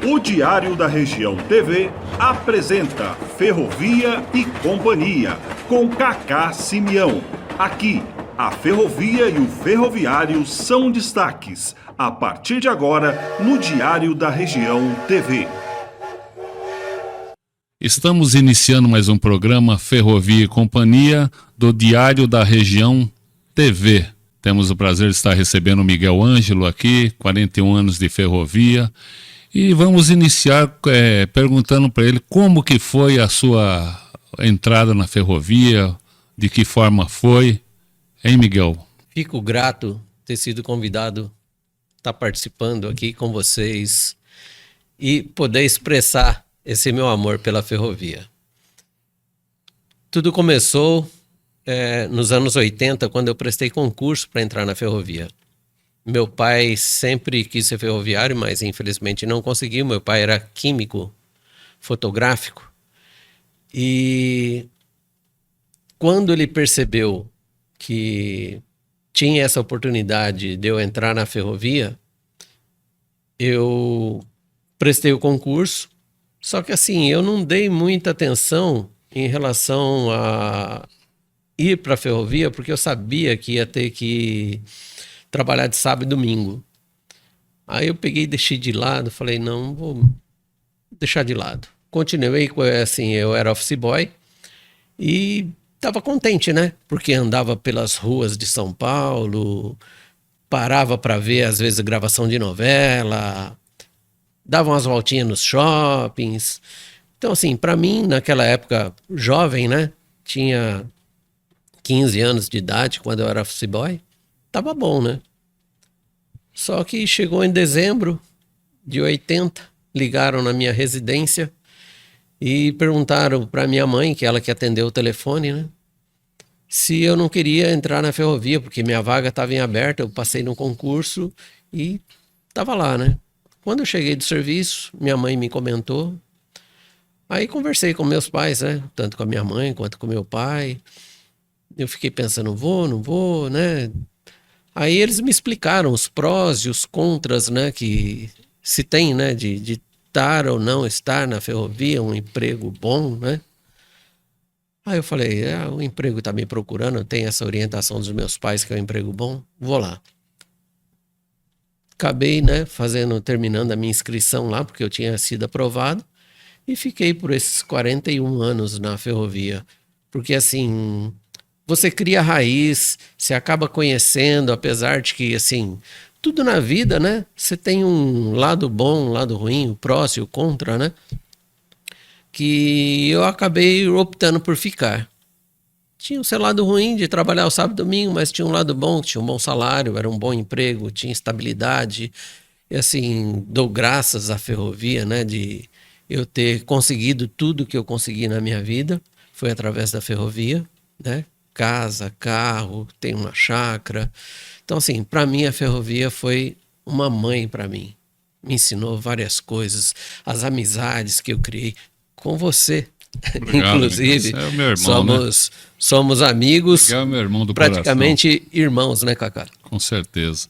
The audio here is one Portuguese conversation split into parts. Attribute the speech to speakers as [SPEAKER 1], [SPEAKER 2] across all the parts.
[SPEAKER 1] O Diário da Região TV apresenta Ferrovia e Companhia, com Cacá Simeão. Aqui, a ferrovia e o ferroviário são destaques. A partir de agora, no Diário da Região TV.
[SPEAKER 2] Estamos iniciando mais um programa Ferrovia e Companhia do Diário da Região TV. Temos o prazer de estar recebendo o Miguel Ângelo aqui, 41 anos de ferrovia. E vamos iniciar perguntando para ele como que foi a sua entrada na ferrovia, de que forma foi, hein, Miguel?
[SPEAKER 3] Fico grato ter sido convidado, estar participando aqui com vocês e poder expressar esse meu amor pela ferrovia. Tudo começou nos anos 80, quando eu prestei concurso para entrar na ferrovia. Meu pai sempre quis ser ferroviário, mas infelizmente não conseguiu. Meu pai era químico fotográfico. E quando ele percebeu que tinha essa oportunidade de eu entrar na ferrovia, eu prestei o concurso. Só que assim, eu não dei muita atenção em relação a ir para a ferrovia, porque eu sabia que ia ter que trabalhar de sábado e domingo. Aí eu peguei e deixei de lado, falei, não, vou deixar de lado. Continuei, assim, eu era office boy e estava contente, né? Porque andava pelas ruas de São Paulo, parava para ver, às vezes, gravação de novela, dava umas voltinhas nos shoppings. Então, assim, para mim, naquela época, jovem, né? Tinha 15 anos de idade, quando eu era office boy. Tava bom, né? Só que chegou em dezembro de 80, ligaram na minha residência e perguntaram para minha mãe, que ela que atendeu o telefone, né? Se eu não queria entrar na ferrovia, porque minha vaga estava em aberto, eu passei no concurso e estava lá, né? Quando eu cheguei do serviço, minha mãe me comentou. Aí conversei com meus pais, né? Tanto com a minha mãe quanto com meu pai. Eu fiquei pensando, não vou, né? Aí eles me explicaram os prós e os contras, né, que se tem, né, de estar ou não estar na ferrovia, um emprego bom, né? Aí eu falei, o emprego está me procurando, tem essa orientação dos meus pais que é um emprego bom, vou lá. Acabei, né, terminando a minha inscrição lá, porque eu tinha sido aprovado, e fiquei por esses 41 anos na ferrovia, porque assim, você cria raiz, você acaba conhecendo, apesar de que, assim, tudo na vida, né? Você tem um lado bom, um lado ruim, o prós e o contra, né? Que eu acabei optando por ficar. Tinha o seu lado ruim de trabalhar o sábado e domingo, mas tinha um lado bom, tinha um bom salário, era um bom emprego, tinha estabilidade. E assim, dou graças à ferrovia, né? De eu ter conseguido tudo que eu consegui na minha vida, foi através da ferrovia, né? Casa, carro, tem uma chácara. Então, assim, para mim a ferrovia foi uma mãe para mim. Me ensinou várias coisas, as amizades que eu criei com você.
[SPEAKER 2] Obrigado,
[SPEAKER 3] inclusive,
[SPEAKER 2] é o meu irmão,
[SPEAKER 3] somos amigos,
[SPEAKER 2] Miguel é meu irmão do
[SPEAKER 3] praticamente
[SPEAKER 2] coração.
[SPEAKER 3] irmãos, né, Cacá?
[SPEAKER 2] Com certeza.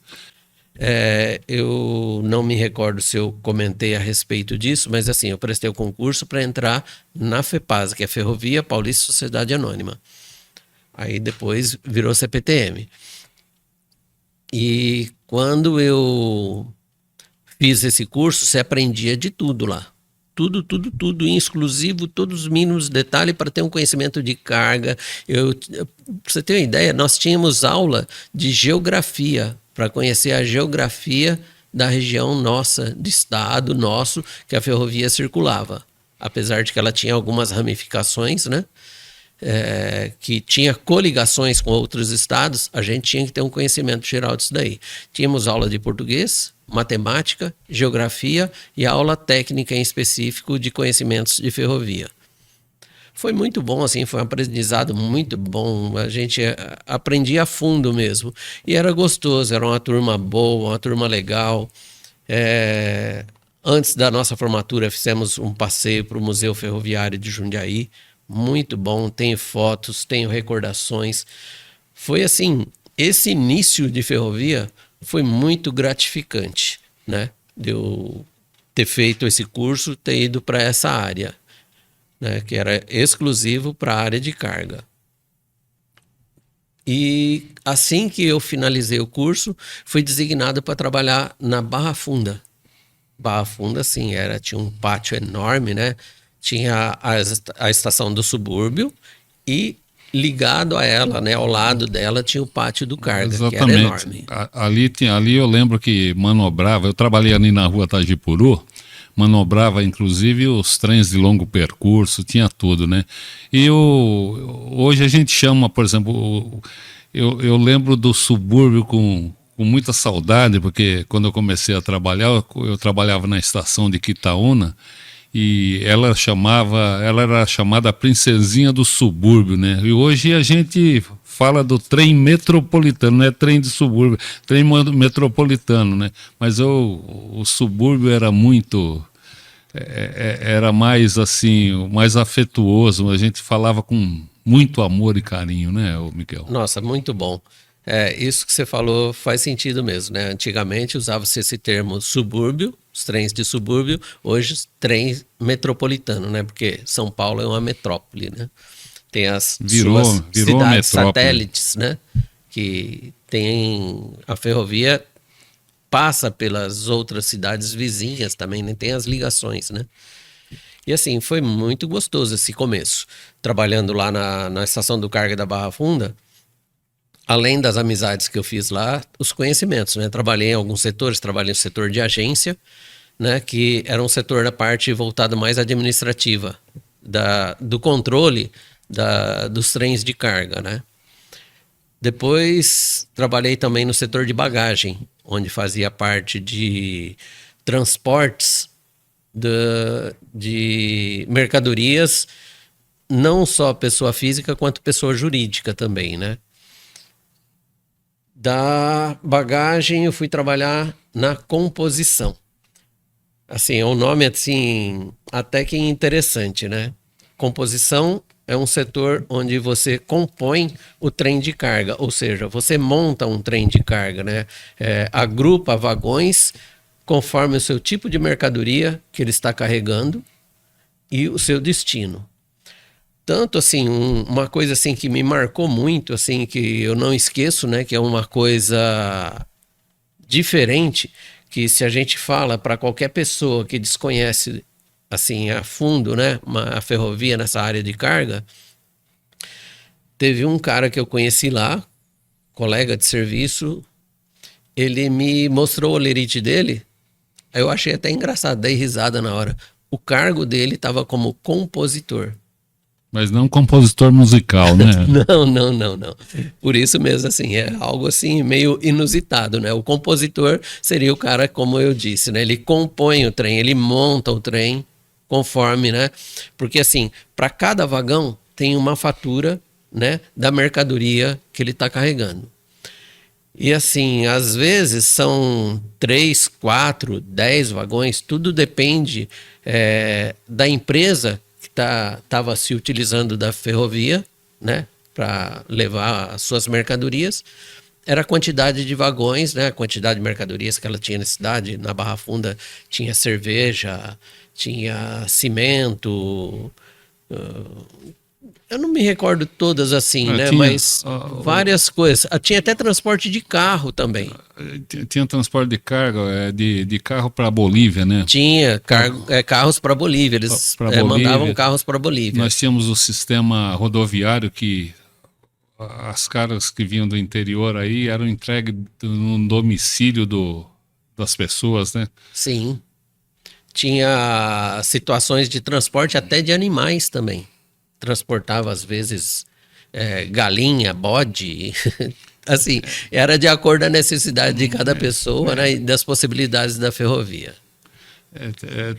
[SPEAKER 3] Eu não me recordo se eu comentei a respeito disso, mas assim, eu prestei o concurso para entrar na FEPAS, que é Ferrovia Paulista Sociedade Anônima. Aí depois virou CPTM. E quando eu fiz esse curso, você aprendia de tudo lá. Tudo, exclusivo, todos os mínimos detalhes para ter um conhecimento de carga. Pra você ter uma ideia, nós tínhamos aula de geografia, para conhecer a geografia da região nossa, de estado nosso, que a ferrovia circulava. Apesar de que ela tinha algumas ramificações, né? Que tinha coligações com outros estados, a gente tinha que ter um conhecimento geral disso daí. Tínhamos aula de português, matemática, geografia e aula técnica em específico de conhecimentos de ferrovia. Foi muito bom, assim, foi um aprendizado muito bom, a gente aprendia a fundo mesmo. E era gostoso, era uma turma boa, uma turma legal. Antes da nossa formatura, fizemos um passeio para o Museu Ferroviário de Jundiaí, muito bom, tenho fotos, tenho recordações. Foi assim, esse início de ferrovia foi muito gratificante, né? De eu ter feito esse curso, ter ido para essa área, né, que era exclusivo para a área de carga. E assim que eu finalizei o curso, fui designado para trabalhar na Barra Funda. Barra Funda, sim, tinha um pátio enorme, né? Tinha a estação do subúrbio e ligado a ela, né, ao lado dela, tinha o pátio do carga,
[SPEAKER 2] Exatamente.
[SPEAKER 3] que era enorme.
[SPEAKER 2] Ali eu lembro que manobrava, eu trabalhei ali na rua Tajipuru, manobrava inclusive os trens de longo percurso, tinha tudo, né? E hoje a gente chama, por exemplo, eu lembro do subúrbio com muita saudade, porque quando eu comecei a trabalhar, eu trabalhava na estação de Quitaúna, e ela era chamada a princesinha do subúrbio, né? E hoje a gente fala do trem metropolitano, não é trem de subúrbio, trem metropolitano, né? Mas o subúrbio era muito, era mais assim, mais afetuoso, a gente falava com muito amor e carinho, né, Miguel?
[SPEAKER 3] Nossa, muito bom. Isso que você falou faz sentido mesmo, né? Antigamente usava-se esse termo subúrbio, os trens de subúrbio, hoje trem metropolitano, né? Porque São Paulo é uma metrópole, né? Tem as suas cidades satélites, né? Que tem a ferrovia, passa pelas outras cidades vizinhas também, né? Tem as ligações, né? E assim, foi muito gostoso esse começo. Trabalhando lá na estação do carga da Barra Funda, além das amizades que eu fiz lá, os conhecimentos, né? Trabalhei em alguns setores, trabalhei no setor de agência, né? Que era um setor da parte voltada mais administrativa, do controle dos trens de carga, né? Depois trabalhei também no setor de bagagem, onde fazia parte de transportes de mercadorias, não só pessoa física, quanto pessoa jurídica também, né? Da bagagem eu fui trabalhar na composição. Assim, é um nome assim, até que interessante, né? Composição é um setor onde você compõe o trem de carga, ou seja, você monta um trem de carga, né? Agrupa vagões conforme o seu tipo de mercadoria que ele está carregando e o seu destino. Tanto assim, uma coisa assim que me marcou muito, assim, que eu não esqueço, né, que é uma coisa diferente, que se a gente fala para qualquer pessoa que desconhece assim a fundo, né, a ferrovia nessa área de carga, teve um cara que eu conheci lá, colega de serviço, ele me mostrou o olerite dele, eu achei até engraçado, dei risada na hora. O cargo dele estava como compositor.
[SPEAKER 2] Mas não compositor musical, né?
[SPEAKER 3] Não. Por isso mesmo, assim, é algo assim meio inusitado, né? O compositor seria o cara, como eu disse, né? Ele compõe o trem, ele monta o trem conforme, né? Porque assim, para cada vagão tem uma fatura, né? Da mercadoria que ele está carregando. E assim, às vezes são 3, 4, 10 vagões, tudo depende da empresa que estava se utilizando da ferrovia, né, para levar as suas mercadorias. Era a quantidade de vagões, né, a quantidade de mercadorias que ela tinha na cidade. Na Barra Funda tinha cerveja, tinha cimento, eu não me recordo todas assim, né? Mas várias coisas. Tinha até transporte de carro também.
[SPEAKER 2] Tinha transporte de carga, de carro para a Bolívia, né?
[SPEAKER 3] Tinha carros para a Bolívia. Eles mandavam carros para a Bolívia.
[SPEAKER 2] Nós tínhamos o sistema rodoviário que as cargas que vinham do interior aí eram entregues no domicílio das pessoas, né?
[SPEAKER 3] Sim. Tinha situações de transporte até de animais também. Transportava às vezes galinha, bode, assim, era de acordo com a necessidade de cada pessoa, né, e das possibilidades da ferrovia.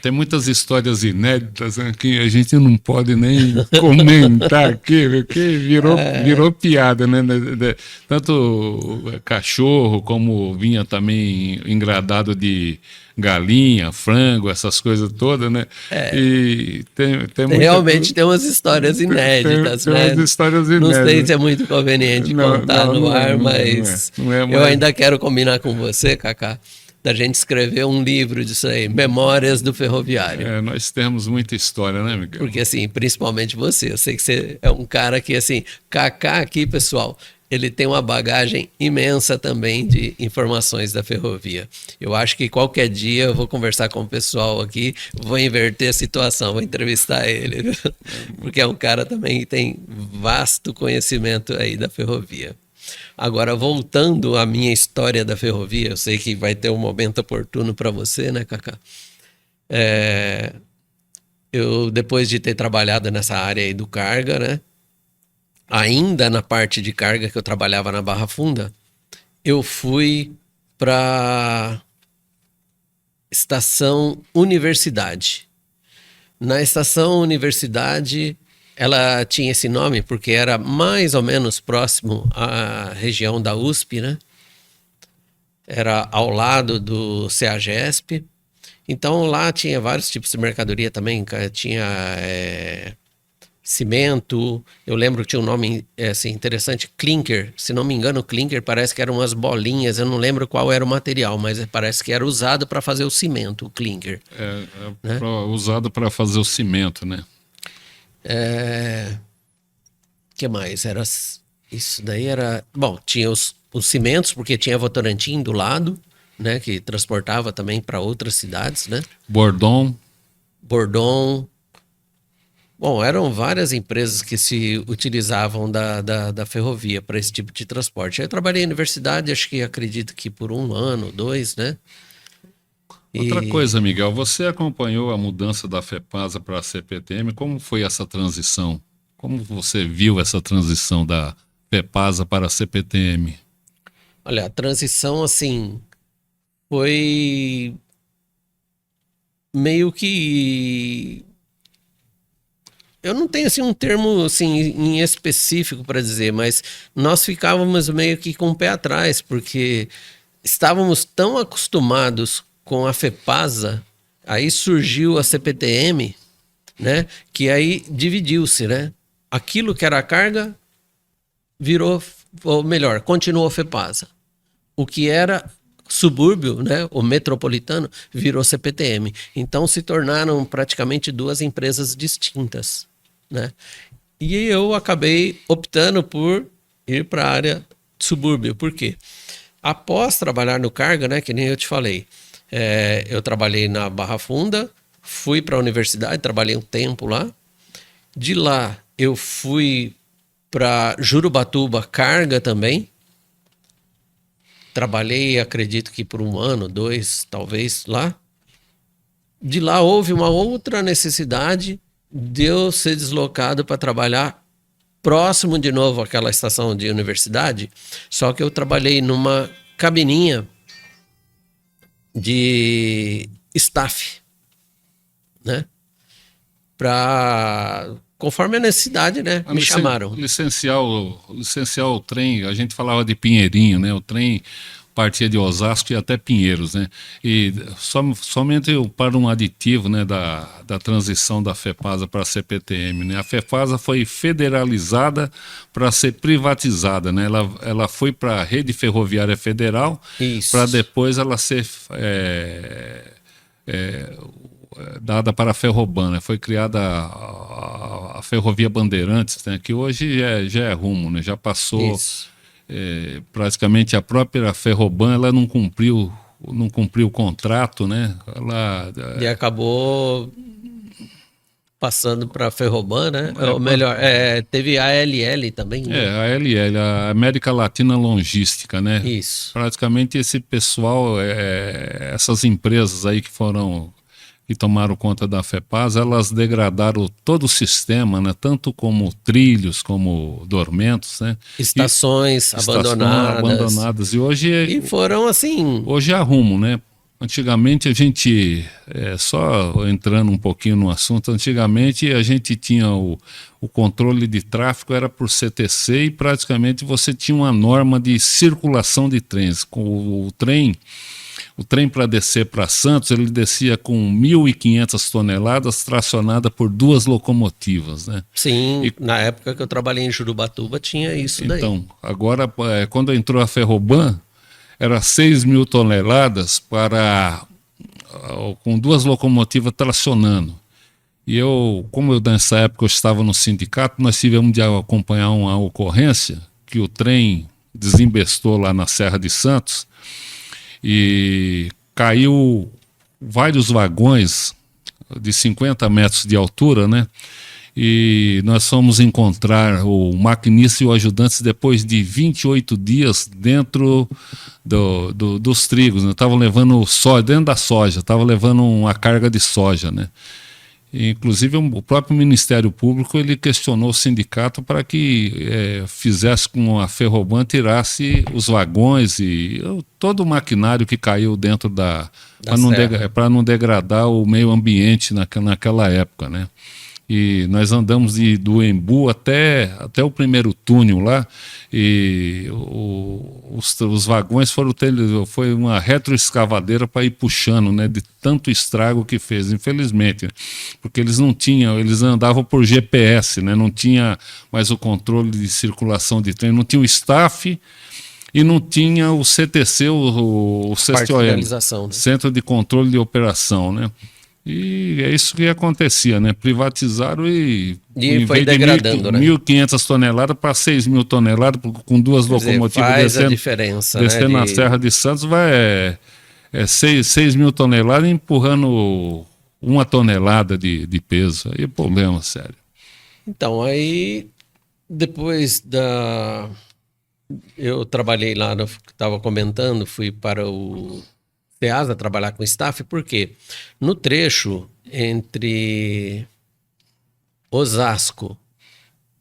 [SPEAKER 2] Tem muitas histórias inéditas, né, que a gente não pode nem comentar aqui, porque virou piada, né? Tanto cachorro como vinha também engradado de galinha, frango, essas coisas todas, né? E
[SPEAKER 3] realmente tem umas histórias inéditas, né? Tem umas histórias inéditas. Não sei se é muito conveniente contar no ar, mas eu ainda quero combinar com você, Cacá, da gente escrever um livro disso aí, Memórias do Ferroviário.
[SPEAKER 2] Nós temos muita história, né, Miguel?
[SPEAKER 3] Porque, assim, principalmente você, eu sei que você é um cara que, assim, Kaká aqui, pessoal, ele tem uma bagagem imensa também de informações da ferrovia. Eu acho que qualquer dia eu vou conversar com o pessoal aqui, vou inverter a situação, vou entrevistar ele, viu? Porque é um cara também que tem vasto conhecimento aí da ferrovia. Agora, voltando à minha história da ferrovia, eu sei que vai ter um momento oportuno para você, né, Kaká? Eu, depois de ter trabalhado nessa área aí do carga, né? Ainda na parte de carga que eu trabalhava na Barra Funda, eu fui para Estação Universidade. Na Estação Universidade, ela tinha esse nome porque era mais ou menos próximo à região da USP, né? Era ao lado do CEAGESP. Então lá tinha vários tipos de mercadoria também, tinha cimento, eu lembro que tinha um nome assim, interessante, clinker, se não me engano, clinker parece que eram umas bolinhas, eu não lembro qual era o material, mas parece que era usado para fazer o cimento, o clinker.
[SPEAKER 2] Né? Usado para fazer o cimento, né?
[SPEAKER 3] Que mais? Era, isso daí era... Bom, tinha os cimentos, porque tinha Votorantim do lado, né, que transportava também para outras cidades, né?
[SPEAKER 2] Bordon.
[SPEAKER 3] Bom, eram várias empresas que se utilizavam da ferrovia para esse tipo de transporte. Eu trabalhei na universidade, acredito que por 1 ano, 2, né?
[SPEAKER 2] Outra coisa, Miguel, você acompanhou a mudança da FEPASA para a CPTM, como foi essa transição? Como você viu essa transição da FEPASA para a CPTM?
[SPEAKER 3] Olha, a transição, assim, foi meio que... Eu não tenho assim, um termo assim, em específico para dizer, mas nós ficávamos meio que com o pé atrás, porque estávamos tão acostumados com a FEPASA, aí surgiu a CPTM, né, que aí dividiu-se, né? Aquilo que era carga virou, ou melhor, continuou a FEPASA. O que era subúrbio, né, o metropolitano, virou CPTM. Então se tornaram praticamente 2 empresas distintas, né? E eu acabei optando por ir para a área de subúrbio. Por quê? Após trabalhar no carga, né, que nem eu te falei, eu trabalhei na Barra Funda, fui para a universidade, trabalhei um tempo lá. De lá eu fui para Jurubatuba carga também. Trabalhei, acredito que por 1 ano, 2, talvez lá. De lá houve uma outra necessidade de eu ser deslocado para trabalhar próximo de novo àquela estação de universidade, só que eu trabalhei numa cabininha de staff, né? Conforme a necessidade, né? Me chamaram.
[SPEAKER 2] Licenciar o trem, a gente falava de Pinheirinho, né? O trem partia de Osasco e até Pinheiros, né? E somente para um aditivo, né, da transição da FEPASA para a CPTM, né? A FEPASA foi federalizada para ser privatizada, né? Ela foi para a Rede Ferroviária Federal para depois ela ser dada para a Ferroban, né? Foi criada a Ferrovia Bandeirantes, né? Que hoje já é rumo, né? Já passou... praticamente a própria Ferroban, ela não cumpriu o contrato, né?
[SPEAKER 3] E acabou passando para a Ferroban, né? Ou melhor, teve a ALL também, né?
[SPEAKER 2] A ALL, a América Latina Logística, né?
[SPEAKER 3] Isso.
[SPEAKER 2] Praticamente esse pessoal, essas empresas aí que tomaram conta da FEPASA, elas degradaram todo o sistema, né? Tanto como trilhos, como dormentos, né?
[SPEAKER 3] Estações abandonadas.
[SPEAKER 2] E hoje...
[SPEAKER 3] foram assim...
[SPEAKER 2] Hoje é arrumo, né? Antigamente a gente, só entrando um pouquinho no assunto, antigamente a gente tinha o controle de tráfego era por CTC e praticamente você tinha uma norma de circulação de trens. O trem para descer para Santos, ele descia com 1.500 toneladas, tracionada por 2 locomotivas, né?
[SPEAKER 3] Sim, na época que eu trabalhei em Jurubatuba tinha isso daí.
[SPEAKER 2] Então, agora, quando entrou a Ferroban, era 6.000 toneladas com 2 locomotivas tracionando. E como nessa época eu estava no sindicato, nós tivemos de acompanhar uma ocorrência que o trem desembestou lá na Serra de Santos e caiu vários vagões de 50 metros de altura, né? E nós fomos encontrar o maquinista e o ajudante depois de 28 dias dentro dos trigos, né? Estavam levando soja, dentro da soja, estavam levando uma carga de soja, né? E, inclusive o próprio Ministério Público ele questionou o sindicato para que fizesse com a Ferroban, tirasse os vagões e todo o maquinário que caiu dentro para não degradar o meio ambiente naquela época, né? E nós andamos do Embu até o primeiro túnel lá, e os vagões foi uma retroescavadeira para ir puxando, né, de tanto estrago que fez, infelizmente, porque eles andavam por GPS, né, não tinha mais o controle de circulação de trem, não tinha o staff e não tinha o CTC, o CCOM,
[SPEAKER 3] né?
[SPEAKER 2] Centro de Controle de Operação, né? E é isso que acontecia, né? Privatizaram e
[SPEAKER 3] foi degradando, né?
[SPEAKER 2] 1.500 toneladas para 6.000 toneladas, com 2 locomotivas
[SPEAKER 3] faz a diferença,
[SPEAKER 2] descendo
[SPEAKER 3] né?
[SPEAKER 2] na Serra de Santos, vai 6.000 toneladas empurrando 1 tonelada de peso. Aí é problema sério.
[SPEAKER 3] Então, aí depois eu trabalhei lá, estava comentando, fui para o Ceasa trabalhar com staff, porque no trecho entre Osasco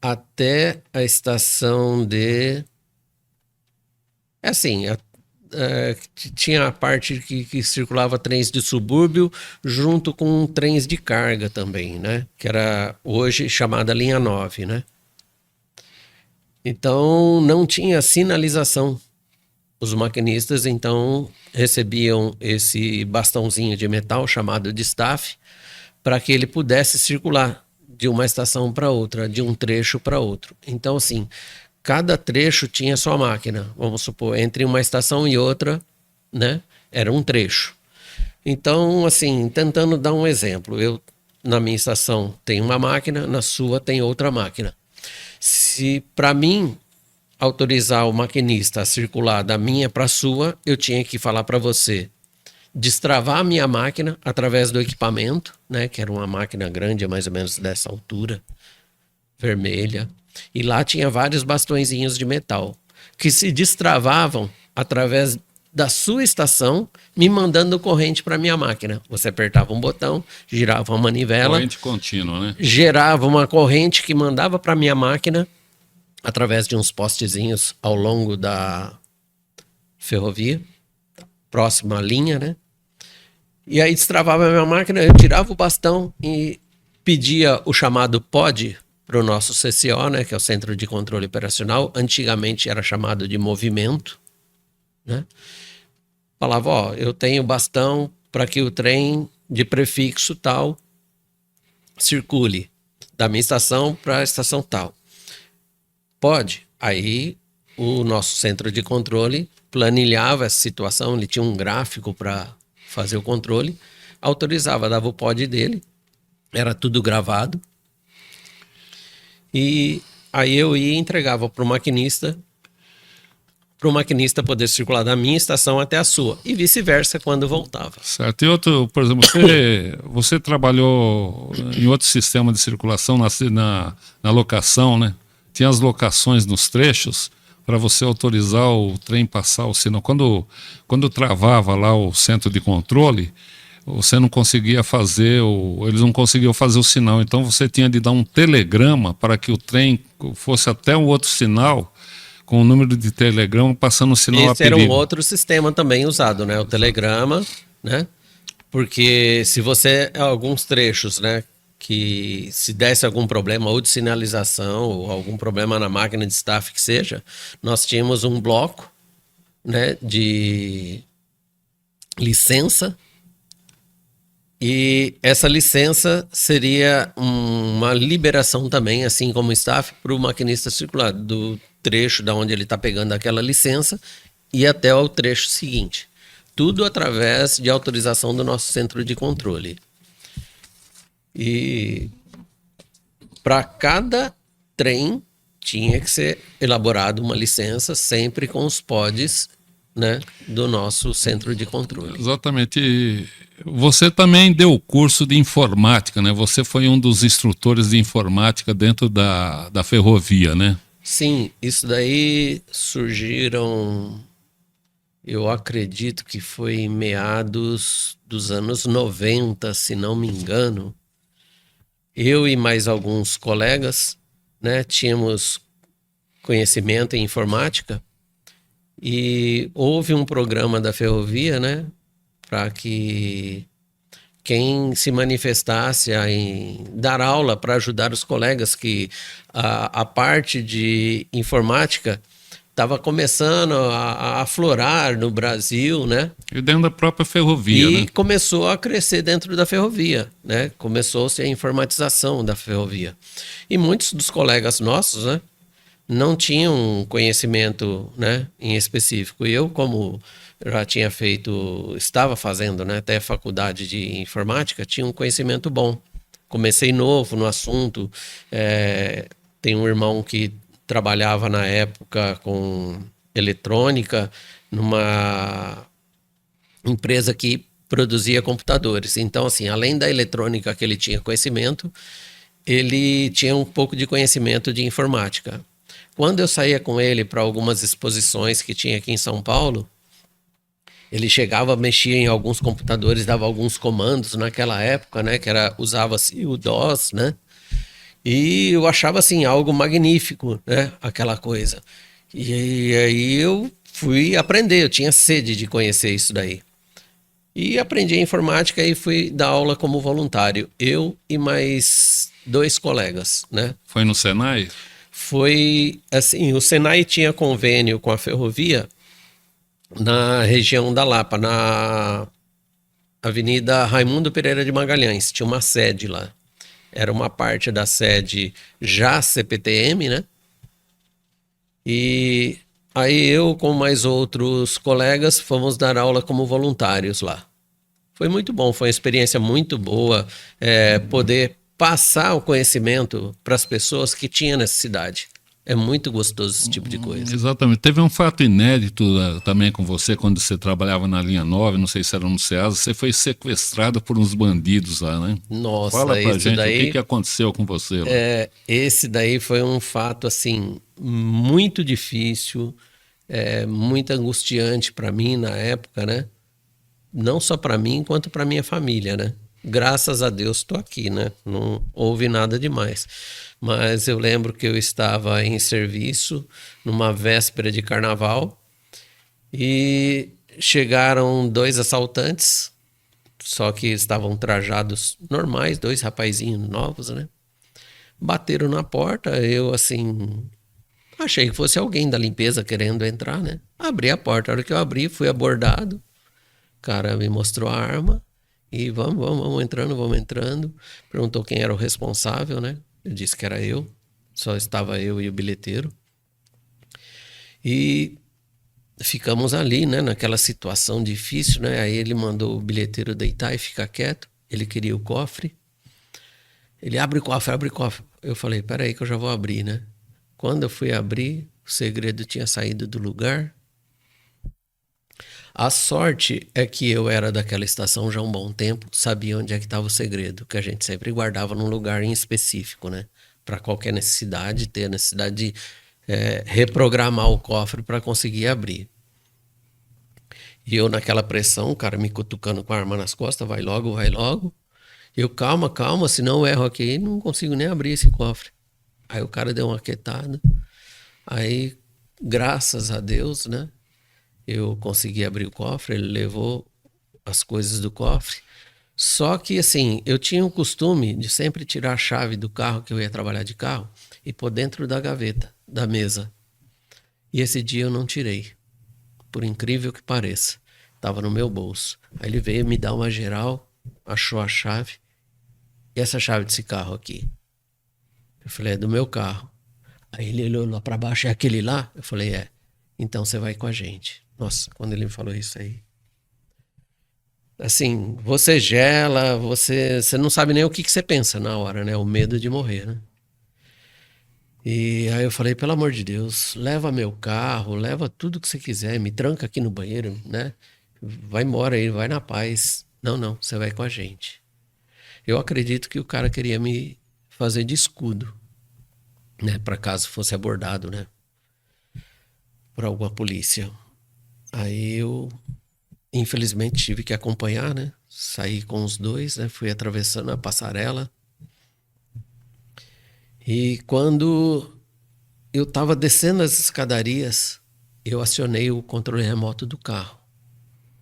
[SPEAKER 3] até a estação de... tinha a parte que circulava trens de subúrbio junto com trens de carga também, né? Que era hoje chamada linha 9, né? Então não tinha sinalização. Os maquinistas, então, recebiam esse bastãozinho de metal chamado de staff para que ele pudesse circular de uma estação para outra, de um trecho para outro. Então, assim, cada trecho tinha sua máquina. Vamos supor, entre uma estação e outra, né, era um trecho. Então, assim, tentando dar um exemplo, eu, na minha estação, tenho uma máquina, na sua tem outra máquina. Se, para mim, autorizar o maquinista a circular da minha para a sua, eu tinha que falar para você destravar a minha máquina através do equipamento, né, que era uma máquina grande, mais ou menos dessa altura, vermelha, e lá tinha vários bastõezinhos de metal que se destravavam através da sua estação, me mandando corrente para minha máquina. Você apertava um botão, girava uma manivela,
[SPEAKER 2] corrente contínua, né?
[SPEAKER 3] Gerava uma corrente que mandava para minha máquina através de uns postezinhos ao longo da ferrovia, próxima à linha, né? E aí destravava a minha máquina, eu tirava o bastão e pedia o chamado POD para o nosso CCO, né? Que é o Centro de Controle Operacional. Antigamente era chamado de movimento, né? Falava, ó, eu tenho bastão para que o trem de prefixo tal circule da minha estação para a estação tal. Pode. Aí o nosso centro de controle planilhava essa situação, ele tinha um gráfico para fazer o controle, autorizava, dava o pod dele, era tudo gravado, e aí eu ia e entregava para o maquinista poder circular da minha estação até a sua, e vice-versa quando voltava.
[SPEAKER 2] Certo. E outro, por exemplo, você trabalhou em outro sistema de circulação na locação, né? Tinha as locações nos trechos para você autorizar o trem passar o sinal. Quando travava lá o centro de controle, você não conseguia fazer, eles não conseguiam fazer o sinal. Então você tinha de dar um telegrama para que o trem fosse até um outro sinal, com o número de telegrama passando o sinal a perigo.
[SPEAKER 3] Esse era um outro sistema também usado, né? O telegrama, né? Porque se você, alguns trechos, né? Que se desse algum problema ou de sinalização ou algum problema na máquina de staff que seja, nós tínhamos um bloco, né, de licença, e essa licença seria uma liberação também, assim como o staff, para o maquinista circular do trecho da onde ele está pegando aquela licença e até o trecho seguinte. Tudo através de autorização do nosso centro de controle. E para cada trem tinha que ser elaborada uma licença, sempre com os pods, né, do nosso centro de controle.
[SPEAKER 2] Exatamente. E você também deu curso de informática, né? Você foi um dos instrutores de informática dentro da ferrovia, né?
[SPEAKER 3] Sim, isso daí surgiram, eu acredito que foi em meados dos anos 90, se não me engano. Eu e mais alguns colegas, né, tínhamos conhecimento em informática e houve um programa da ferrovia, né, para que quem se manifestasse em dar aula para ajudar os colegas, que a parte de informática estava começando a aflorar no Brasil, né?
[SPEAKER 2] E dentro da própria ferrovia,
[SPEAKER 3] E
[SPEAKER 2] né?
[SPEAKER 3] começou a crescer dentro da ferrovia, né? Começou-se a informatização da ferrovia. E muitos dos colegas nossos, né, não tinham conhecimento, né, em específico. E eu, como já tinha feito, estava fazendo, né, até faculdade de informática, tinha um conhecimento bom. Comecei novo no assunto. Tem um irmão que trabalhava na época com eletrônica numa empresa que produzia computadores. Então, assim, além da eletrônica que ele tinha conhecimento, ele tinha um pouco de conhecimento de informática. Quando eu saía com ele para algumas exposições que tinha aqui em São Paulo, ele chegava, mexia em alguns computadores, dava alguns comandos naquela época, né, que era, usava-se o DOS, né? E eu achava assim algo magnífico, né, aquela coisa. E aí eu fui aprender, eu tinha sede de conhecer isso daí. E aprendi a informática e fui dar aula como voluntário, eu e mais 2 colegas, né?
[SPEAKER 2] Foi no Senai?
[SPEAKER 3] Foi assim, o Senai tinha convênio com a ferrovia na região da Lapa, na Avenida Raimundo Pereira de Magalhães, tinha uma sede lá. Era uma parte da sede já CPTM, né? E aí eu com mais outros colegas fomos dar aula como voluntários lá. Foi muito bom, foi uma experiência muito boa, poder passar o conhecimento para as pessoas que tinham necessidade. É muito gostoso esse tipo de coisa.
[SPEAKER 2] Exatamente. Teve um fato inédito também com você, quando você trabalhava na linha 9, não sei se era no Ceasa, você foi sequestrado por uns bandidos lá, né?
[SPEAKER 3] Nossa,
[SPEAKER 2] fala pra
[SPEAKER 3] esse
[SPEAKER 2] gente
[SPEAKER 3] daí,
[SPEAKER 2] o que aconteceu com você lá.
[SPEAKER 3] esse daí foi um fato assim muito difícil, muito angustiante para mim na época, né? Não só para mim, quanto para minha família, né? Graças a Deus estou aqui, né? Não houve nada demais. Mas eu lembro que eu estava em serviço numa véspera de carnaval e chegaram 2 assaltantes, só que estavam trajados normais, 2 rapazinhos novos, né? Bateram na porta, eu assim, achei que fosse alguém da limpeza querendo entrar, né? Abri a porta, a hora que eu abri, fui abordado, o cara me mostrou a arma e vamos entrando. Perguntou quem era o responsável, né? Eu disse que era eu, só estava eu e o bilheteiro. E ficamos ali, né, naquela situação difícil, né? Aí ele mandou o bilheteiro deitar e ficar quieto. Ele queria o cofre. Ele abre o cofre. Eu falei, peraí que eu já vou abrir, né? Quando eu fui abrir, o segredo tinha saído do lugar. A sorte é que eu era daquela estação já há um bom tempo, sabia onde é que estava o segredo, que a gente sempre guardava num lugar em específico, né? Para qualquer necessidade, ter a necessidade de reprogramar o cofre para conseguir abrir. E eu naquela pressão, o cara me cutucando com a arma nas costas, vai logo. Eu, calma, senão eu erro aqui, não consigo nem abrir esse cofre. Aí o cara deu uma quietada. Aí, graças a Deus, né? Eu consegui abrir o cofre, ele levou as coisas do cofre. Só que, assim, eu tinha o costume de sempre tirar a chave do carro, que eu ia trabalhar de carro, e pôr dentro da gaveta, da mesa. E esse dia eu não tirei, por incrível que pareça. Estava no meu bolso. Aí ele veio me dar uma geral, achou a chave. E essa chave desse carro aqui? Eu falei, é do meu carro. Aí ele olhou lá para baixo, é aquele lá? Eu falei, é. Então você vai com a gente. Nossa, quando ele me falou isso aí. Assim, você gela, você não sabe nem o que você pensa na hora, né? O medo de morrer, né? E aí eu falei, pelo amor de Deus, leva meu carro, leva tudo que você quiser, me tranca aqui no banheiro, né? Vai embora aí, vai na paz. Não, você vai com a gente. Eu acredito que o cara queria me fazer de escudo, né? Para caso fosse abordado, né? Por alguma polícia. Aí eu, infelizmente, tive que acompanhar, né? Saí com os dois, né? Fui atravessando a passarela. E quando eu estava descendo as escadarias, eu acionei o controle remoto do carro,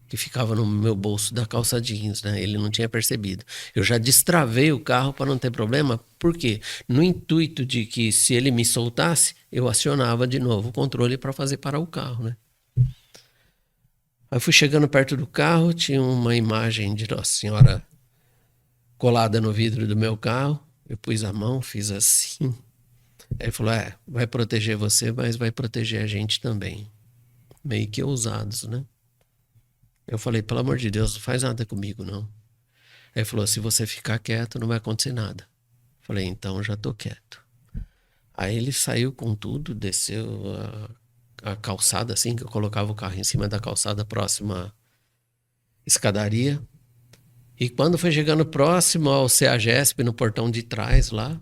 [SPEAKER 3] que ficava no meu bolso da calça jeans, né? Ele não tinha percebido. Eu já destravei o carro para não ter problema, por quê? No intuito de que se ele me soltasse, eu acionava de novo o controle para fazer parar o carro, né? Aí fui chegando perto do carro, tinha uma imagem de Nossa Senhora colada no vidro do meu carro. Eu pus a mão, fiz assim. Aí ele falou, vai proteger você, mas vai proteger a gente também. Meio que ousados, né? Eu falei, pelo amor de Deus, não faz nada comigo, não. Aí ele falou, se você ficar quieto, não vai acontecer nada. Eu falei, então já tô quieto. Aí ele saiu com tudo, desceu a calçada, assim, que eu colocava o carro em cima da calçada próxima à escadaria. E quando foi chegando próximo ao CEAGESP, no portão de trás lá,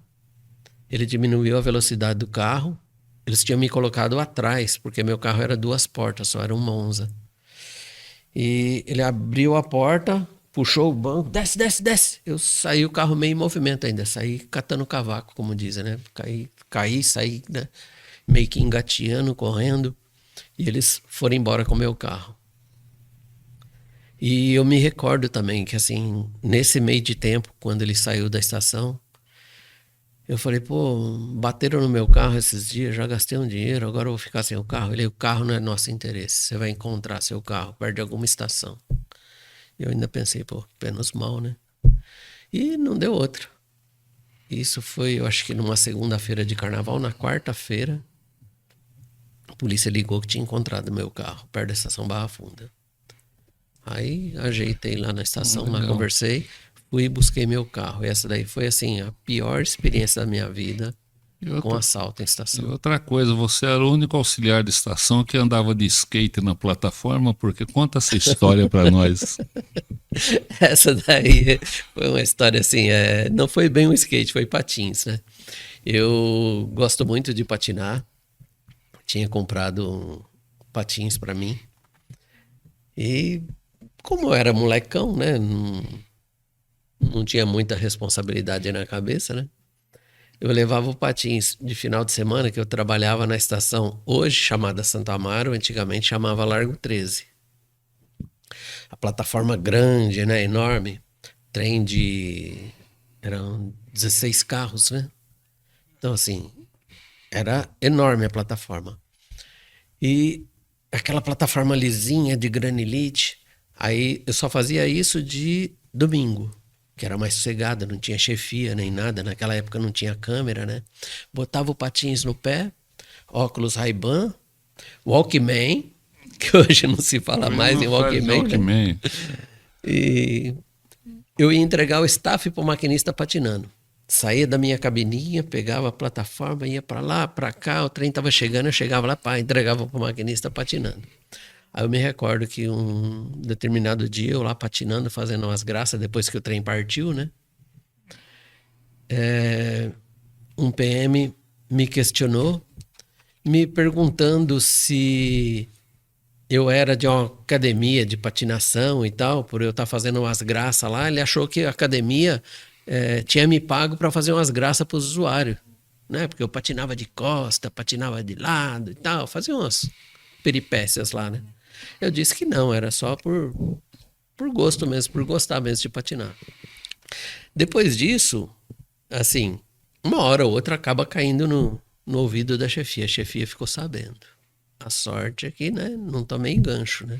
[SPEAKER 3] ele diminuiu a velocidade do carro. Eles tinham me colocado atrás, porque meu carro era 2 portas, só era um Monza. E ele abriu a porta, puxou o banco, desce. Eu saí o carro meio em movimento ainda, saí catando cavaco, como dizem, né? Saí, né? Meio que engateando, correndo. E eles foram embora com o meu carro. E eu me recordo também que, assim, nesse meio de tempo, quando ele saiu da estação, eu falei, pô, bateram no meu carro esses dias, já gastei um dinheiro, agora eu vou ficar sem o carro. Ele, o carro não é nosso interesse, você vai encontrar seu carro perto de alguma estação. Eu ainda pensei, pô, menos mal, né? E não deu outra. Isso foi, eu acho que numa segunda-feira de carnaval, na quarta-feira, a polícia ligou que tinha encontrado meu carro perto da estação Barra Funda. Aí ajeitei lá na estação, lá conversei, fui e busquei meu carro. E essa daí foi, assim, a pior experiência da minha vida com assalto em estação.
[SPEAKER 2] E outra coisa, você era o único auxiliar de estação que andava de skate na plataforma, porque conta essa história para nós.
[SPEAKER 3] Essa daí foi uma história assim, não foi bem um skate, foi patins, né? Eu gosto muito de patinar, tinha comprado patins para mim e como eu era molecão, né? Não tinha muita responsabilidade na cabeça, né? Eu levava o patins de final de semana, que eu trabalhava na estação hoje chamada Santo Amaro, antigamente chamava Largo 13. A plataforma grande, né? Enorme. Trem de... eram 16 carros, né? Então, assim, era enorme a plataforma. E aquela plataforma lisinha de granilite, aí eu só fazia isso de domingo, que era mais sossegada, não tinha chefia nem nada. Naquela época não tinha câmera, né? Botava o patins no pé, óculos Ray-Ban, Walkman, que hoje não se fala mais em Walkman, né? E eu ia entregar o staff para o maquinista patinando. Saía da minha cabininha, pegava a plataforma, ia para lá, para cá, o trem estava chegando, eu chegava lá, entregava para o maquinista patinando. Aí eu me recordo que um determinado dia, eu lá patinando, fazendo umas graças, depois que o trem partiu, né? Um PM me questionou, me perguntando se eu era de uma academia de patinação e tal, por eu estar fazendo umas graças lá. Ele achou que a academia tinha me pago para fazer umas graças para os usuários, né? Porque eu patinava de costa, patinava de lado e tal, fazia umas peripécias lá, né? Eu disse que não, era só por gosto mesmo, por gostar mesmo de patinar. Depois disso, assim, uma hora ou outra acaba caindo no ouvido da chefia. A chefia ficou sabendo. A sorte é que, né, não tomei gancho, né?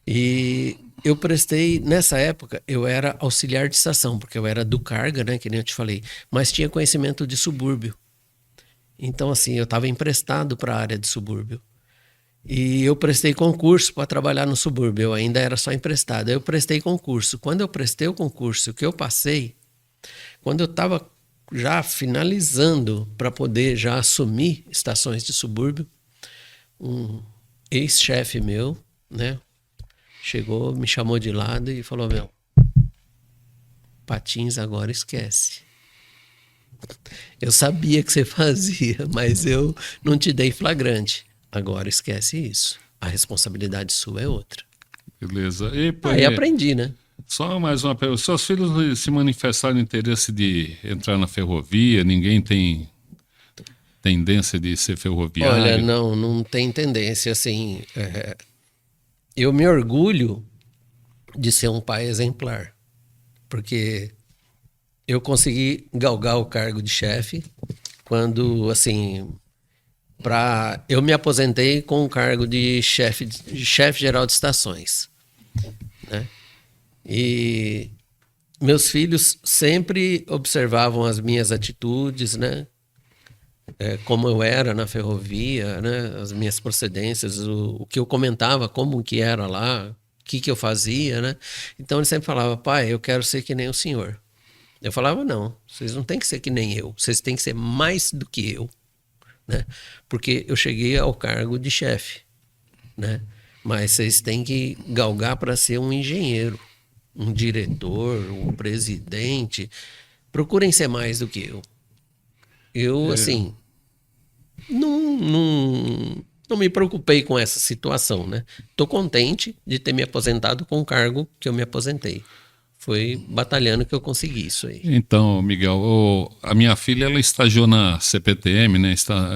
[SPEAKER 3] E eu prestei, nessa época, eu era auxiliar de estação, porque eu era do carga, né, que nem eu te falei, mas tinha conhecimento de subúrbio. Então, assim, eu estava emprestado para a área de subúrbio. E eu prestei concurso para trabalhar no subúrbio, eu ainda era só emprestado. Aí eu prestei concurso. Quando eu prestei o concurso, que eu passei, quando eu estava já finalizando para poder já assumir estações de subúrbio, um ex-chefe meu, né, chegou, me chamou de lado e falou: meu, patins agora esquece. Eu sabia que você fazia, mas eu não te dei flagrante. Agora esquece isso. A responsabilidade sua é outra.
[SPEAKER 2] Beleza.
[SPEAKER 3] Aí aprendi, né?
[SPEAKER 2] Só mais uma pergunta. Seus filhos se manifestaram interesse de entrar na ferrovia? Ninguém tem tendência de ser ferroviário?
[SPEAKER 3] Olha, não tem tendência. Assim, eu me orgulho de ser um pai exemplar. Porque eu consegui galgar o cargo de chefe quando, assim, eu me aposentei com o cargo de chefe geral de estações, né? E meus filhos sempre observavam as minhas atitudes, né? Como eu era na ferrovia, né? As minhas procedências, o que eu comentava, como que era lá, o que eu fazia, né? Então ele sempre falava: pai, eu quero ser que nem o senhor. Eu falava: não, vocês não têm que ser que nem eu, vocês têm que ser mais do que eu, né? Porque eu cheguei ao cargo de chefe, né? Mas vocês têm que galgar para ser um engenheiro, um diretor, um presidente. Procurem ser mais do que eu. Eu, assim, não me preocupei com essa situação, né? Tô contente de ter me aposentado com o cargo que eu me aposentei. Foi batalhando que eu consegui isso aí.
[SPEAKER 2] Então, Miguel, a minha filha, ela estagiou na CPTM, né?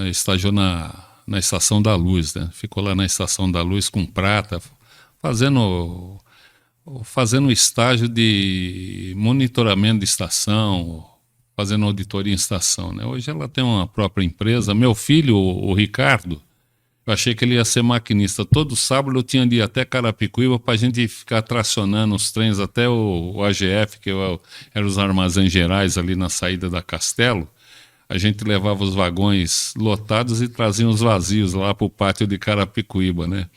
[SPEAKER 2] Estagiou na Estação da Luz, né? Ficou lá na Estação da Luz com prata, fazendo estágio de monitoramento de estação, fazendo auditoria em estação, né? Hoje ela tem uma própria empresa. Meu filho, o Ricardo, eu achei que ele ia ser maquinista. Todo sábado eu tinha de ir até Carapicuíba para a gente ficar tracionando os trens até o AGF, que eram os armazéns gerais ali na saída da Castelo. A gente levava os vagões lotados e trazia os vazios lá para o pátio de Carapicuíba, né?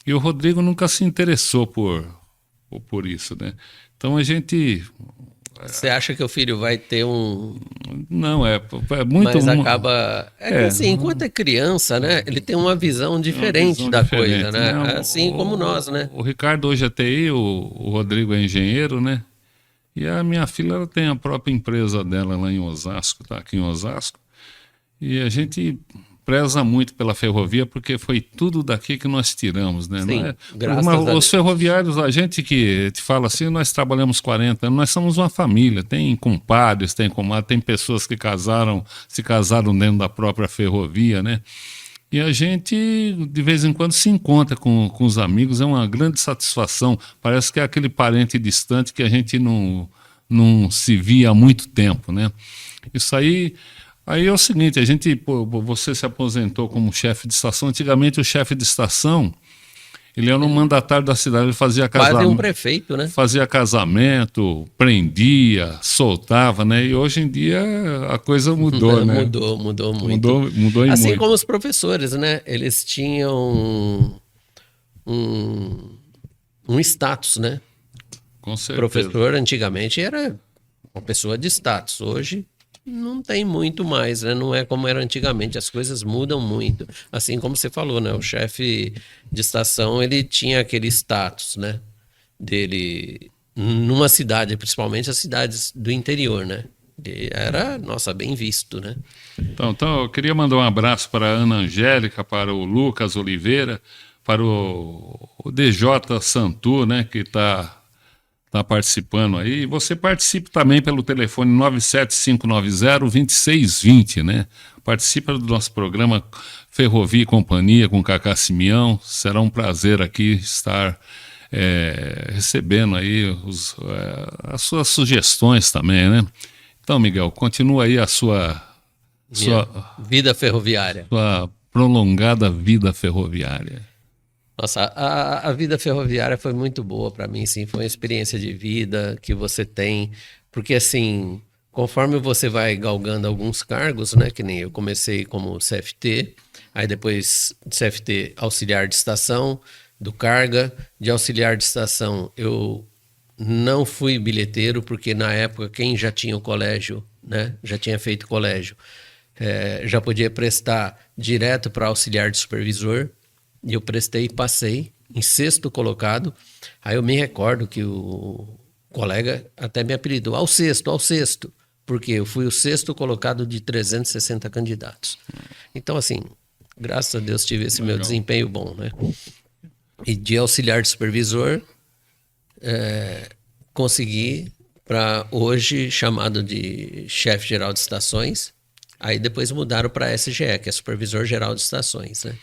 [SPEAKER 2] E o Rodrigo nunca se interessou por isso, né? Então a gente...
[SPEAKER 3] Você acha que o filho vai ter um...
[SPEAKER 2] Não, é muito...
[SPEAKER 3] Mas acaba... que assim, enquanto é criança, né? Ele tem uma visão diferente da coisa, né?
[SPEAKER 2] Não,
[SPEAKER 3] assim como nós, né?
[SPEAKER 2] O Ricardo hoje é TI, o Rodrigo é engenheiro, né? E a minha filha, ela tem a própria empresa dela lá em Osasco, tá aqui em Osasco. E a gente preza muito pela ferrovia, porque foi tudo daqui que nós tiramos, né?
[SPEAKER 3] Sim,
[SPEAKER 2] Não é?
[SPEAKER 3] graças a Deus.
[SPEAKER 2] Os ferroviários, a gente que te fala assim, nós trabalhamos 40 anos, nós somos uma família, tem compadres, tem comadres, tem pessoas que se casaram dentro da própria ferrovia, né? E a gente, de vez em quando, se encontra com os amigos, é uma grande satisfação, parece que é aquele parente distante que a gente não se via há muito tempo, né? Isso aí... Aí é o seguinte, você se aposentou como chefe de estação. Antigamente o chefe de estação, ele era um mandatário da cidade, ele fazia casamento.
[SPEAKER 3] Quase um prefeito, né?
[SPEAKER 2] Fazia casamento, prendia, soltava, né? E hoje em dia a coisa mudou, né?
[SPEAKER 3] Mudou muito.
[SPEAKER 2] Mudou
[SPEAKER 3] assim
[SPEAKER 2] muito.
[SPEAKER 3] Como os professores, né? Eles tinham um status, né?
[SPEAKER 2] Com certeza.
[SPEAKER 3] Professor antigamente era uma pessoa de status. Hoje não tem muito mais, né? Não é como era antigamente, as coisas mudam muito. Assim como você falou, né? O chefe de estação, ele tinha aquele status, né? Dele numa cidade, principalmente as cidades do interior, né? Ele era, nossa, bem visto, né?
[SPEAKER 2] Então eu queria mandar um abraço para a Ana Angélica, para o Lucas Oliveira, para o DJ Santu, né? Que está participando aí. E você participe também pelo telefone 97590-2620, né? Participa do nosso programa Ferrovia e Companhia com Cacá Simeão. Será um prazer aqui estar recebendo aí as suas sugestões também, né? Então, Miguel, continua aí a sua
[SPEAKER 3] vida ferroviária.
[SPEAKER 2] Sua prolongada vida ferroviária.
[SPEAKER 3] Nossa, a vida ferroviária foi muito boa para mim, sim. Foi uma experiência de vida que você tem. Porque, assim, conforme você vai galgando alguns cargos, né? Que nem eu comecei como CFT, aí depois de CFT auxiliar de estação, do carga, de auxiliar de estação eu não fui bilheteiro, porque na época quem já tinha o colégio, né? Já tinha feito colégio, já podia prestar direto para auxiliar de supervisor, e eu prestei e passei em 6º colocado. Aí eu me recordo que o colega até me apelidou, ao sexto, porque eu fui o 6º colocado de 360 candidatos. Então, assim, graças a Deus tive esse meu desempenho bom, né? E de auxiliar de supervisor, consegui para hoje chamado de chefe geral de estações. Aí depois mudaram para SGE, que é supervisor geral de estações, né?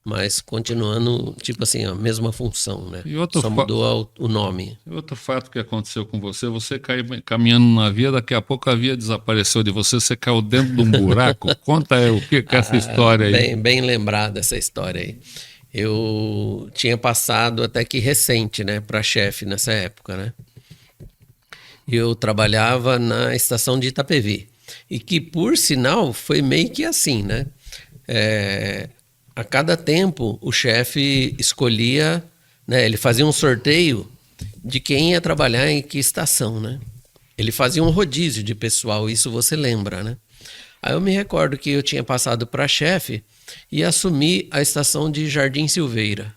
[SPEAKER 3] Mas continuando, tipo assim, a mesma função, né? Só mudou o nome.
[SPEAKER 2] E outro fato que aconteceu com você, você caiu caminhando na via, daqui a pouco a via desapareceu de você, você caiu dentro de um buraco. Conta aí o que é essa história aí.
[SPEAKER 3] Bem lembrada essa história aí. Eu tinha passado até que recente, né, para chefe nessa época, né? Eu trabalhava na estação de Itapevi. E que, por sinal, foi meio que assim, né? A cada tempo, o chefe escolhia, né? Ele fazia um sorteio de quem ia trabalhar em que estação, né? Ele fazia um rodízio de pessoal, isso você lembra, né? Aí eu me recordo que eu tinha passado para chefe e assumi a estação de Jardim Silveira.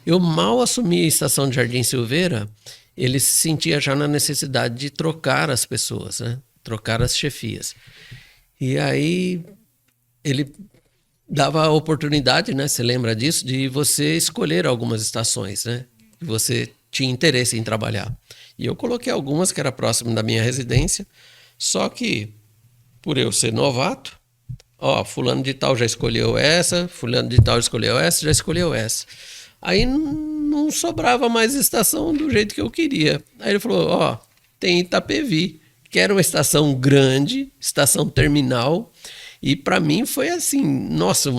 [SPEAKER 3] Eu mal assumi a estação de Jardim Silveira, ele se sentia já na necessidade de trocar as pessoas, né? Trocar as chefias. E aí ele dava a oportunidade, né? Você lembra disso? De você escolher algumas estações, né? Que você tinha interesse em trabalhar. E eu coloquei algumas que era próximo da minha residência, só que por eu ser novato, fulano de tal já escolheu essa, fulano de tal escolheu essa, já escolheu essa. Aí não sobrava mais estação do jeito que eu queria. Aí ele falou, tem Itapevi, que era uma estação grande, estação terminal, e para mim foi assim, nossa,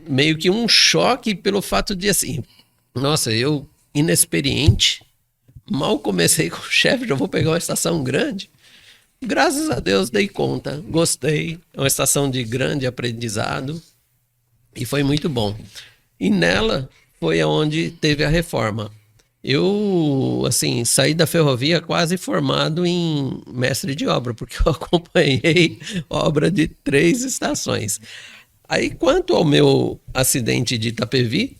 [SPEAKER 3] meio que um choque pelo fato de assim, nossa, eu inexperiente, mal comecei com o chefe, já vou pegar uma estação grande. Graças a Deus dei conta, gostei, é uma estação de grande aprendizado e foi muito bom. E nela foi onde teve a reforma. Eu, assim, saí da ferrovia quase formado em mestre de obra, porque eu acompanhei obra de 3 estações. Aí, quanto ao meu acidente de Itapevi,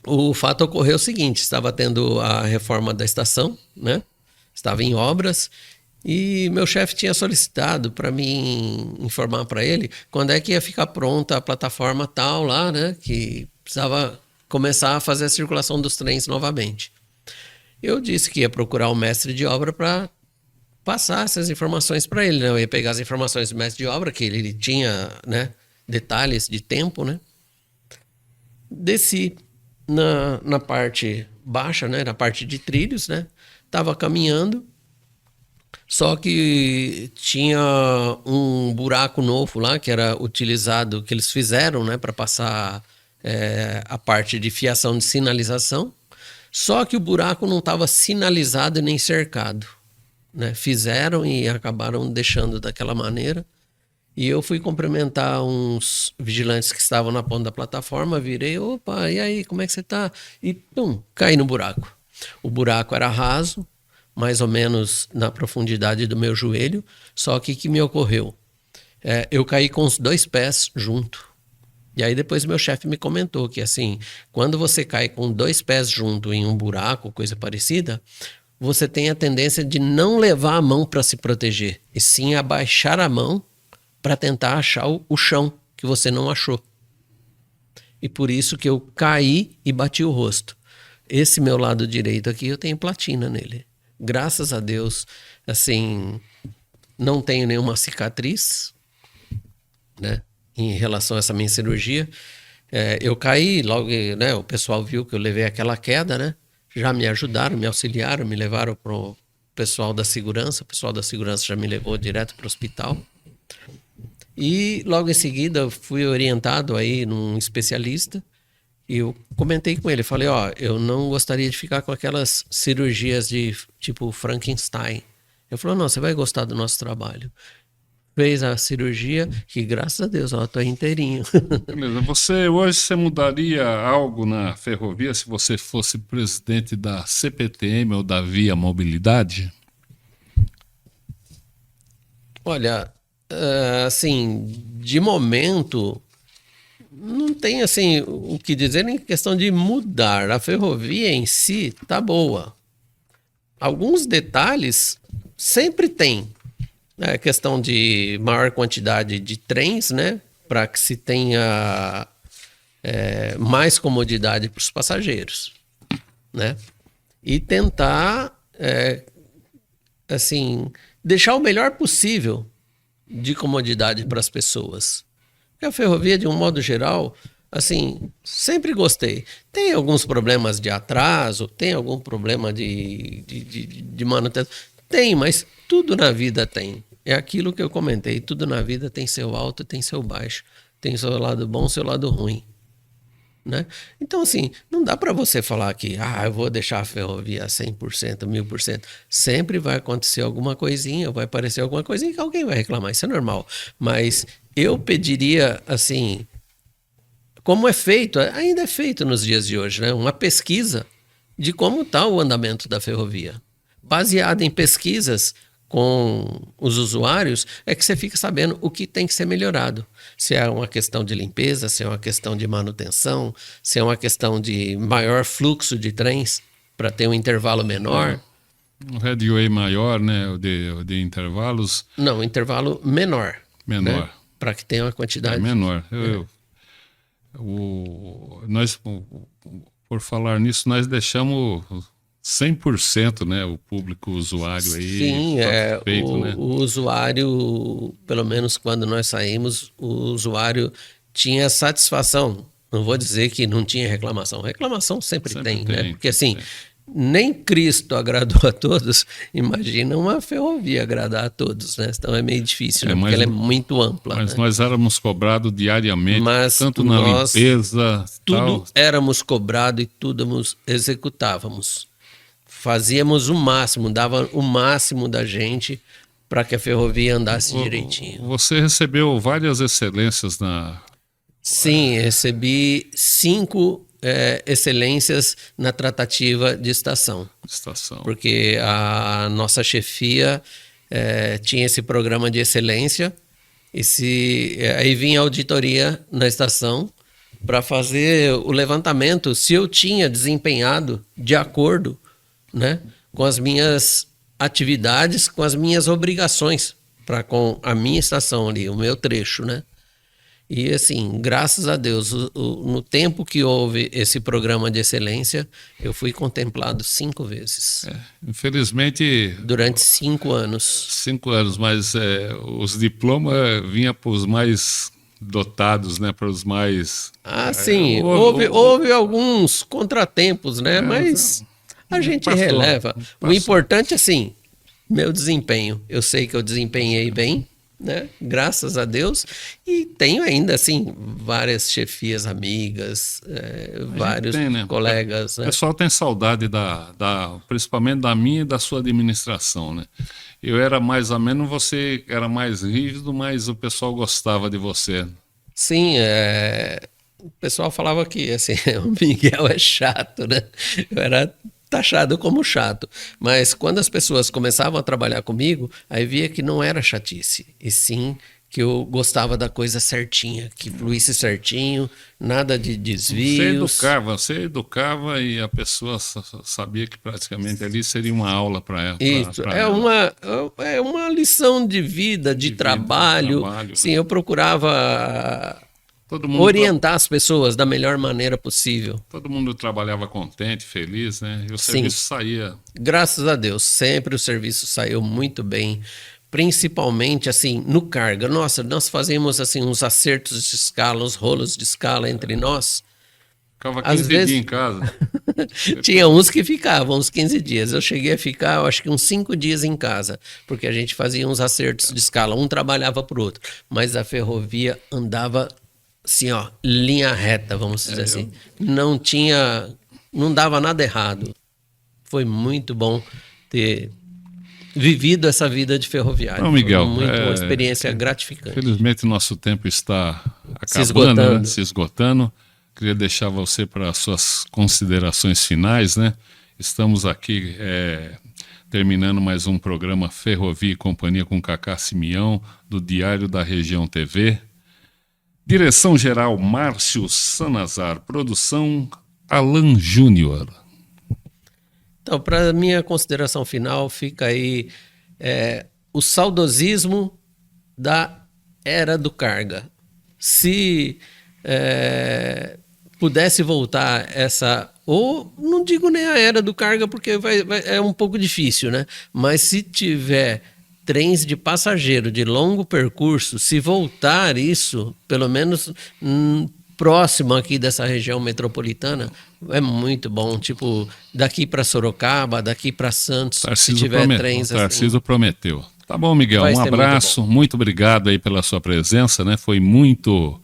[SPEAKER 3] o fato ocorreu o seguinte, estava tendo a reforma da estação, né? Estava em obras e meu chefe tinha solicitado para mim informar para ele quando é que ia ficar pronta a plataforma tal lá, né? Que precisava começar a fazer a circulação dos trens novamente. Eu disse que ia procurar um mestre de obra para passar essas informações para ele, né? Eu ia pegar as informações do mestre de obra, que ele tinha, né, detalhes de tempo, né? Desci na parte baixa, né, na parte de trilhos, né? Tava caminhando, só que tinha um buraco novo lá que era utilizado, que eles fizeram, né, para passar a parte de fiação de sinalização, só que o buraco não estava sinalizado e nem cercado, né? Fizeram e acabaram deixando daquela maneira. E eu fui cumprimentar uns vigilantes que estavam na ponta da plataforma, virei, opa, e aí, como é que você tá? E pum, caí no buraco. O buraco era raso, mais ou menos na profundidade do meu joelho, só que o que me ocorreu? Eu caí com os 2 pés junto. E aí depois meu chefe me comentou que assim, quando você cai com 2 pés junto em um buraco, coisa parecida, você tem a tendência de não levar a mão para se proteger, e sim abaixar a mão para tentar achar o chão que você não achou. E por isso que eu caí e bati o rosto. Esse meu lado direito aqui, eu tenho platina nele. Graças a Deus, assim, não tenho nenhuma cicatriz, né, em relação a essa minha cirurgia. Eu caí, logo, né, o pessoal viu que eu levei aquela queda, né? Já me ajudaram, me auxiliaram, me levaram para o pessoal da segurança. O pessoal da segurança já me levou direto para o hospital. E logo em seguida fui orientado aí num especialista E eu comentei com ele, falei, ó, eu não gostaria de ficar com aquelas cirurgias de tipo Frankenstein. Ele falou, não, você vai gostar do nosso trabalho. Fez a cirurgia, que graças a Deus, ó, tô inteirinho.
[SPEAKER 2] Beleza. Hoje você mudaria algo na ferrovia se você fosse presidente da CPTM ou da Via Mobilidade?
[SPEAKER 3] Olha, assim, de momento, não tem assim o que dizer em questão de mudar. A ferrovia em si tá boa. Alguns detalhes sempre tem. É questão de maior quantidade de trens, né? Para que se tenha mais comodidade para os passageiros, né? E tentar, assim, deixar o melhor possível de comodidade para as pessoas. Porque a ferrovia, de um modo geral, assim, sempre gostei. Tem alguns problemas de atraso, tem algum problema de manutenção. Tem, mas tudo na vida tem. É aquilo que eu comentei, tudo na vida tem seu alto, tem seu baixo. Tem seu lado bom, seu lado ruim. Né? Então, assim, não dá para você falar que eu vou deixar a ferrovia 100%, 1000%. Sempre vai acontecer alguma coisinha, vai aparecer alguma coisinha que alguém vai reclamar, isso é normal. Mas eu pediria, assim, como é feito, ainda é feito nos dias de hoje, né? Uma pesquisa de como está o andamento da ferrovia. Baseada em pesquisas com os usuários, é que você fica sabendo o que tem que ser melhorado. Se é uma questão de limpeza, se é uma questão de manutenção, se é uma questão de maior fluxo de trens para ter um intervalo menor.
[SPEAKER 2] Um headway maior, né? O de intervalos.
[SPEAKER 3] Não, intervalo menor.
[SPEAKER 2] Menor.
[SPEAKER 3] Né? Para que tenha uma quantidade.
[SPEAKER 2] Menor. Nós, por falar nisso, nós deixamos 100%, né, o público usuário aí.
[SPEAKER 3] Sim,
[SPEAKER 2] satisfeito, né?
[SPEAKER 3] O usuário, pelo menos quando nós saímos, o usuário tinha satisfação. Não vou dizer que não tinha reclamação. Reclamação sempre tem, né? Porque assim, nem Cristo agradou a todos. Imagina uma ferrovia agradar a todos, né? Então é meio difícil, né? Porque ela é muito ampla.
[SPEAKER 2] Mas
[SPEAKER 3] né?
[SPEAKER 2] nós éramos cobrados diariamente, tanto na limpeza...
[SPEAKER 3] Tudo éramos cobrados e tudo executávamos. Fazíamos o máximo, dava o máximo da gente para que a ferrovia andasse direitinho.
[SPEAKER 2] Você recebeu várias excelências na...
[SPEAKER 3] Sim, recebi 5 excelências na tratativa de estação. Porque a nossa chefia tinha esse programa de excelência, aí vinha a auditoria na estação para fazer o levantamento se eu tinha desempenhado de acordo, né, com as minhas atividades, com as minhas obrigações com a minha estação ali, o meu trecho, né? E assim, graças a Deus, no tempo que houve esse programa de excelência, eu fui contemplado 5 vezes.
[SPEAKER 2] Infelizmente...
[SPEAKER 3] Durante 5 anos.
[SPEAKER 2] 5 anos, mas os diplomas vinham para os mais dotados, né? Para os mais...
[SPEAKER 3] sim, houve alguns contratempos, né? Mas... A gente releva. O importante é assim, meu desempenho. Eu sei que eu desempenhei bem, né? Graças a Deus. E tenho ainda, assim, várias chefias amigas, vários colegas.
[SPEAKER 2] O pessoal tem saudade principalmente da minha e da sua administração, né? Eu era mais ou menos, você era mais rígido, mas o pessoal gostava de você.
[SPEAKER 3] Sim, o pessoal falava que assim, o Miguel é chato, né? Eu era taxado como chato, mas quando as pessoas começavam a trabalhar comigo, aí via que não era chatice, e sim que eu gostava da coisa certinha, que fluísse certinho, nada de desvios.
[SPEAKER 2] Você educava e a pessoa sabia que praticamente ali seria uma aula para ela.
[SPEAKER 3] Isso, é uma lição de vida, de trabalho. Sim, eu procurava... orientar as pessoas da melhor maneira possível.
[SPEAKER 2] Todo mundo trabalhava contente, feliz, né? E o serviço saía.
[SPEAKER 3] Graças a Deus, sempre o serviço saiu muito bem, principalmente assim no carga. Nossa, nós fazíamos assim uns acertos de escala, uns rolos de escala entre nós.
[SPEAKER 2] Ficava 15 dias em casa.
[SPEAKER 3] Tinha uns que ficavam uns 15 dias. Eu cheguei a ficar, eu acho que uns 5 dias em casa, porque a gente fazia uns acertos de escala, um trabalhava para o outro, mas a ferrovia andava assim, ó, linha reta, vamos dizer assim. Não dava nada errado. Foi muito bom ter vivido essa vida de ferroviário.
[SPEAKER 2] Não, Miguel,
[SPEAKER 3] Foi uma experiência gratificante.
[SPEAKER 2] Felizmente nosso tempo está
[SPEAKER 3] Se
[SPEAKER 2] acabando,
[SPEAKER 3] esgotando.
[SPEAKER 2] né? Se esgotando. Queria deixar você para as suas considerações finais, né? Estamos aqui terminando mais um programa Ferrovia e Companhia com Cacá Simeão, do Diário da Região TV. Direção-geral Márcio Sanazar, produção Alan Júnior.
[SPEAKER 3] Então, para minha consideração final, fica aí o saudosismo da era do carga. Se pudesse voltar ou não digo nem a era do carga, porque é um pouco difícil, né? Mas se tiver trens de passageiro de longo percurso, se voltar isso, pelo menos próximo aqui dessa região metropolitana, é muito bom. Tipo, daqui para Sorocaba, daqui para Santos, se tiver trens assim.
[SPEAKER 2] Tarcísio prometeu. Tá bom, Miguel,
[SPEAKER 3] Vai
[SPEAKER 2] um
[SPEAKER 3] ser
[SPEAKER 2] abraço, muito obrigado aí pela sua presença, né? Foi muito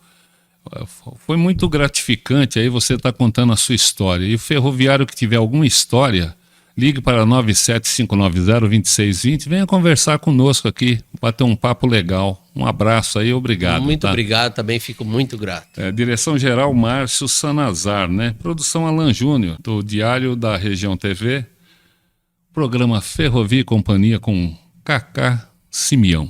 [SPEAKER 2] gratificante aí você estar contando a sua história. E o ferroviário que tiver alguma história, ligue para 97590-2620, venha conversar conosco aqui, bater um papo legal. Um abraço aí, obrigado.
[SPEAKER 3] Muito obrigado, também fico muito grato.
[SPEAKER 2] Direção-geral Márcio Sanazar, né? Produção Alan Júnior, do Diário da Região TV, programa Ferrovia e Companhia com Cacá Simeão.